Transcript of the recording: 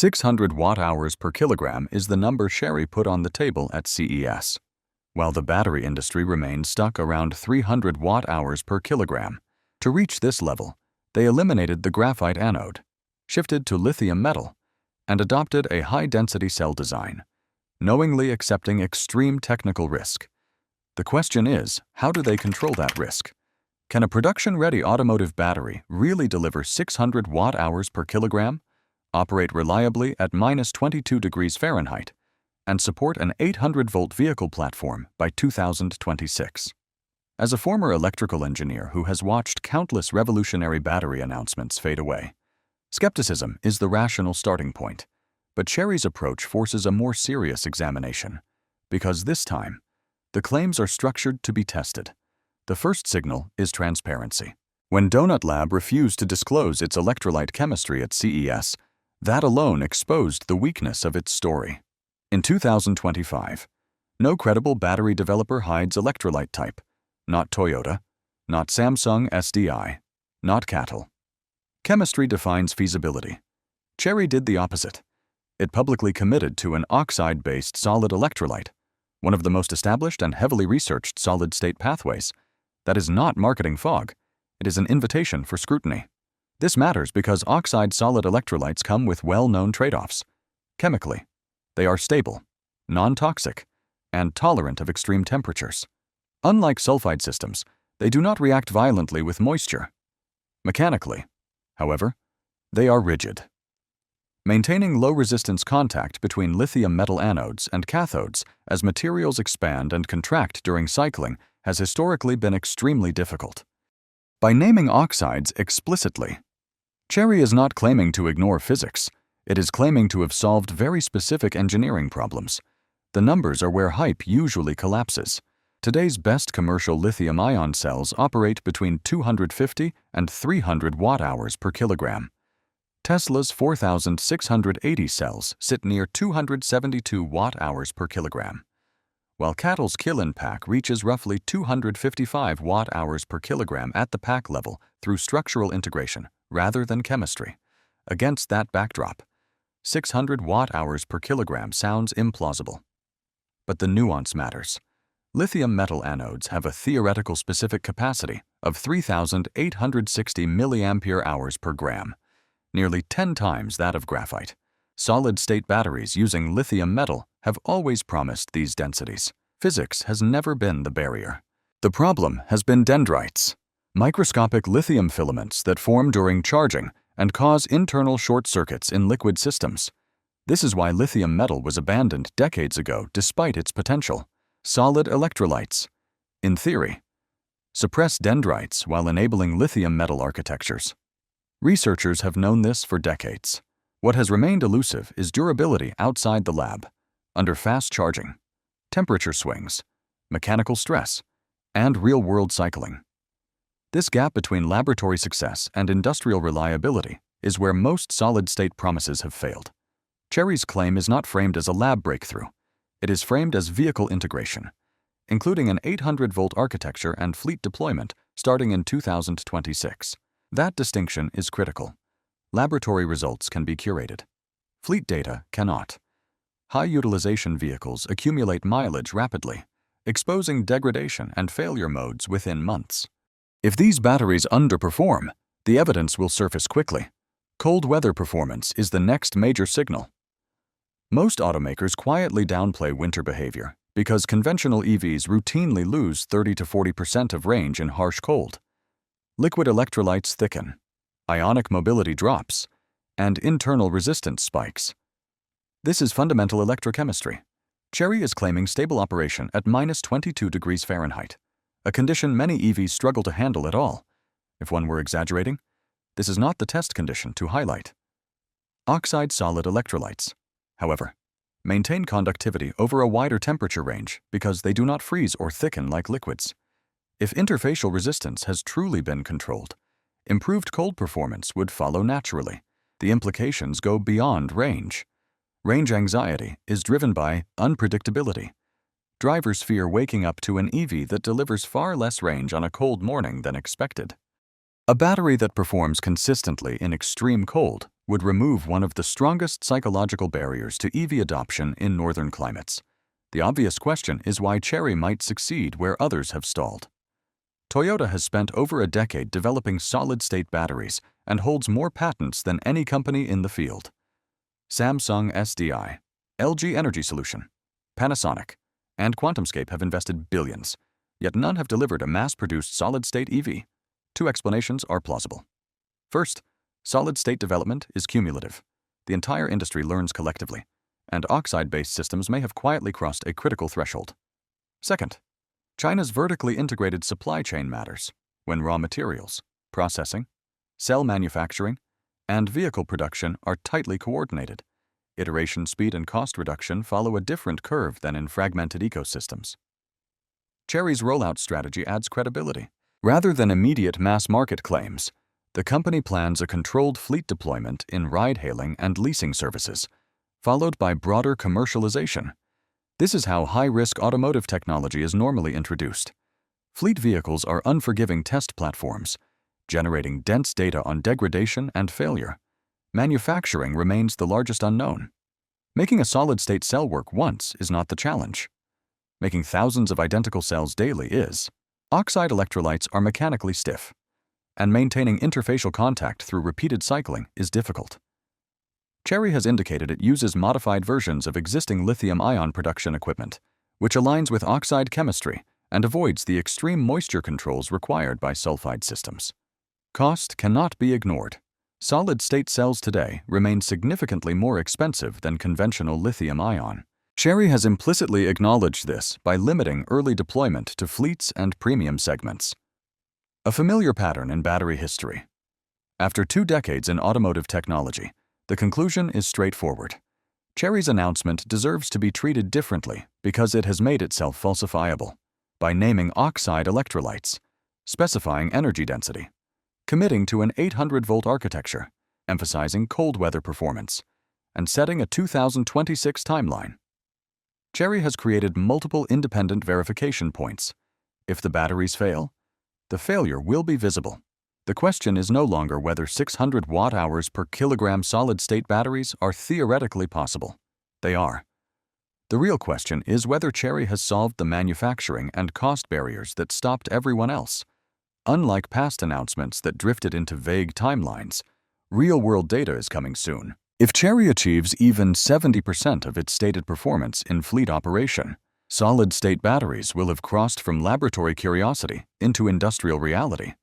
600 watt-hours per kilogram is the number Chery put on the table at CES, while the battery industry remained stuck around 300 watt-hours per kilogram. To reach this level, they eliminated the graphite anode, shifted to lithium metal, and adopted a high-density cell design, knowingly accepting extreme technical risk. The question is, how do they control that risk? Can a production-ready automotive battery really deliver 600 watt-hours per kilogram, operate reliably at -22 degrees Fahrenheit, and support an 800-volt vehicle platform by 2026? As a former electrical engineer who has watched countless revolutionary battery announcements fade away, skepticism is the rational starting point. But Chery's approach forces a more serious examination, because this time, the claims are structured to be tested. The first signal is transparency. When Donut Lab refused to disclose its electrolyte chemistry at CES, that alone exposed the weakness of its story. In 2025, no credible battery developer hides electrolyte type. Not Toyota, not Samsung SDI, not Cattle. Chemistry defines feasibility. Chery did the opposite. It publicly committed to an oxide-based solid electrolyte, one of the most established and heavily researched solid-state pathways. That is not marketing fog. It is an invitation for scrutiny. This matters because oxide solid electrolytes come with well-known trade-offs. Chemically, they are stable, non-toxic, and tolerant of extreme temperatures. Unlike sulfide systems, they do not react violently with moisture. Mechanically, however, they are rigid. Maintaining low-resistance contact between lithium metal anodes and cathodes as materials expand and contract during cycling has historically been extremely difficult. By naming oxides explicitly, Chery is not claiming to ignore physics. It is claiming to have solved very specific engineering problems. The numbers are where hype usually collapses. Today's best commercial lithium-ion cells operate between 250 and 300 watt-hours per kilogram. Tesla's 4,680 cells sit near 272 watt-hours per kilogram, while Cattle's Kiln pack reaches roughly 255 watt-hours per kilogram at the pack level through structural integration rather than chemistry. Against that backdrop, 600 watt-hours per kilogram sounds implausible. But the nuance matters. Lithium metal anodes have a theoretical specific capacity of 3,860 milliampere-hours per gram, nearly 10 times that of graphite. Solid-state batteries using lithium metal have always promised these densities. Physics has never been the barrier. The problem has been dendrites, microscopic lithium filaments that form during charging and cause internal short circuits in liquid systems. This is why lithium metal was abandoned decades ago despite its potential. Solid electrolytes, in theory, suppress dendrites while enabling lithium metal architectures. Researchers have known this for decades. What has remained elusive is durability outside the lab, under fast charging, temperature swings, mechanical stress, and real-world cycling. This gap between laboratory success and industrial reliability is where most solid-state promises have failed. Chery's claim is not framed as a lab breakthrough. It is framed as vehicle integration, including an 800-volt architecture and fleet deployment starting in 2026. That distinction is critical. Laboratory results can be curated. Fleet data cannot. High-utilization vehicles accumulate mileage rapidly, exposing degradation and failure modes within months. If these batteries underperform, the evidence will surface quickly. Cold weather performance is the next major signal. Most automakers quietly downplay winter behavior because conventional EVs routinely lose 30 to 40% of range in harsh cold. Liquid electrolytes thicken, ionic mobility drops, and internal resistance spikes. This is fundamental electrochemistry. Chery is claiming stable operation at -22 degrees Fahrenheit, a condition many EVs struggle to handle at all. If one were exaggerating, this is not the test condition to highlight. Oxide solid electrolytes, however, maintain conductivity over a wider temperature range because they do not freeze or thicken like liquids. If interfacial resistance has truly been controlled, improved cold performance would follow naturally. The implications go beyond range. Range anxiety is driven by unpredictability. Drivers fear waking up to an EV that delivers far less range on a cold morning than expected. A battery that performs consistently in extreme cold would remove one of the strongest psychological barriers to EV adoption in northern climates. The obvious question is why Chery might succeed where others have stalled. Toyota has spent over a decade developing solid-state batteries and holds more patents than any company in the field. Samsung SDI, LG Energy Solution, Panasonic, and QuantumScape have invested billions, yet none have delivered a mass-produced solid-state EV. Two explanations are plausible. First, solid-state development is cumulative. The entire industry learns collectively, and oxide-based systems may have quietly crossed a critical threshold. Second, China's vertically integrated supply chain matters when raw materials, processing, cell manufacturing, and vehicle production are tightly coordinated. Iteration speed and cost reduction follow a different curve than in fragmented ecosystems. Chery's rollout strategy adds credibility. Rather than immediate mass market claims, the company plans a controlled fleet deployment in ride-hailing and leasing services, followed by broader commercialization. This is how high-risk automotive technology is normally introduced. Fleet vehicles are unforgiving test platforms, generating dense data on degradation and failure. Manufacturing remains the largest unknown. Making a solid-state cell work once is not the challenge. Making thousands of identical cells daily is. Oxide electrolytes are mechanically stiff, and maintaining interfacial contact through repeated cycling is difficult. Chery has indicated it uses modified versions of existing lithium-ion production equipment, which aligns with oxide chemistry and avoids the extreme moisture controls required by sulfide systems. Cost cannot be ignored. Solid-state cells today remain significantly more expensive than conventional lithium-ion. Chery has implicitly acknowledged this by limiting early deployment to fleets and premium segments. A familiar pattern in battery history. After 2 decades in automotive technology, the conclusion is straightforward. Chery's announcement deserves to be treated differently because it has made itself falsifiable by naming oxide electrolytes, specifying energy density, committing to an 800-volt architecture, emphasizing cold weather performance, and setting a 2026 timeline. Chery has created multiple independent verification points. If the batteries fail, the failure will be visible. The question is no longer whether 600 watt-hours per kilogram solid-state batteries are theoretically possible. They are. The real question is whether Chery has solved the manufacturing and cost barriers that stopped everyone else. Unlike past announcements that drifted into vague timelines, real-world data is coming soon. If Chery achieves even 70% of its stated performance in fleet operation, solid-state batteries will have crossed from laboratory curiosity into industrial reality.